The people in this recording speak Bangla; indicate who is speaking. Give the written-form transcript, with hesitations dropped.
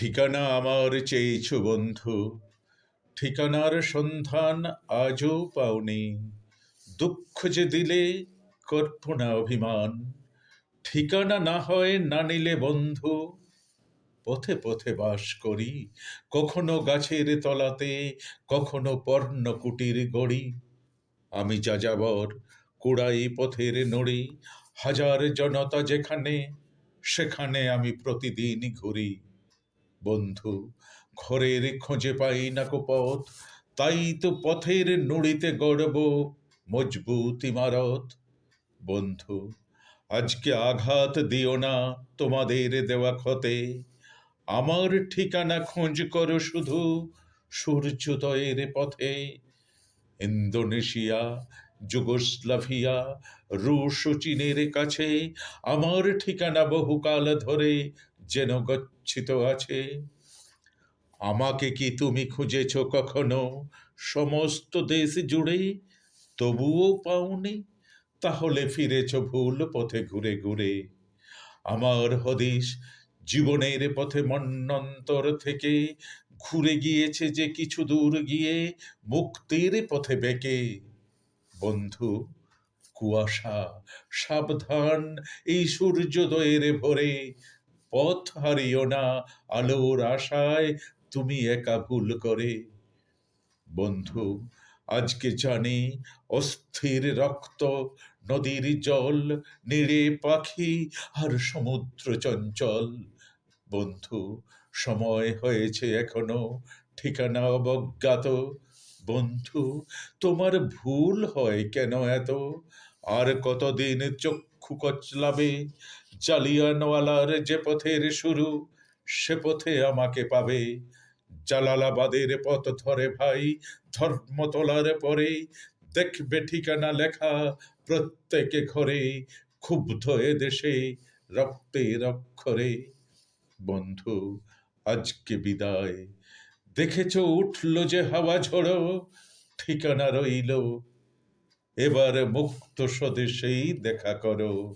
Speaker 1: ঠিকানা আমার চেয়েছ বন্ধু, ঠিকানার সন্ধান আজও পাওনি। দুঃখ যে দিলে করব না অভিমান, ঠিকানা না হয় না নিলে বন্ধু। পথে পথে বাস করি, কখনো গাছের তলাতে, কখনো পর্ণকুটির গড়ি। আমি যাযাবর, কুড়াই পথের নড়ি, হাজার জনতা যেখানে, সেখানে আমি প্রতিদিন ঘুরি। বন্ধু, ঘরের খোঁজে পাই না কো পথ, তাই তো পথের নুড়িতে গড়ব মজবুত ইমারত। বন্ধু, আজকে আঘাত দিও না তোমাদের দেওয়া ক্ষতে, আমার ঠিকানা খোঁজ করো শুধু সূর্যোদয়ের পথে। ইন্দোনেশিয়া, যুগোস্লাভিয়া, রুশ ও চীনের কাছে আমার ঠিকানা বহুকাল ধরে যেন গচ্ছিত আছে। আমাকে কি তুমি খুঁজেছ কখনো সমস্ত দেশ জুড়ে, তবুও পাওনি? তাহলে ফিরেছ ভুল পথে ঘুরে ঘুরে। আমার হদিস জীবনের পথে মন্বন্তর থেকে ঘুরে গিয়েছে যে কিছু দূর গিয়ে মুক্তির পথে বেঁকে। বন্ধু, কুয়াশা, সাবধান এই সূর্যোদয়ের ভোরে, পথ হারিও না আলোর আশায় তুমি একা ভুল করে। বন্ধু, আজকে জানি অস্থির রক্ত, নদীর জল, নিড়ে পাখি আর সমুদ্র চঞ্চল। বন্ধু, সময় হয়েছে এখনো ঠিকানা অবজ্ঞাত। বন্ধু, তোমার ভুল হয় কেন এত? আর কতদিন চক্ষু কচলাবে? জালিয়ানওয়ালার যে পথের শুরু, সে পথে আমাকে পাবে। জালালাবাদের পথ ধরে ভাই, ধর্মতলার পরে দেখবে ঠিকানা লেখা প্রত্যেকে ঘরে, ক্ষুব্ধ এ দেশে রক্তের অক্ষরে। বন্ধু, আজকে বিদায়। দেখেছ উঠল যে হাওয়া ঝোড়ো, ঠিকানা রইল এবার মুক্ত স্বদেশেই দেখা করো।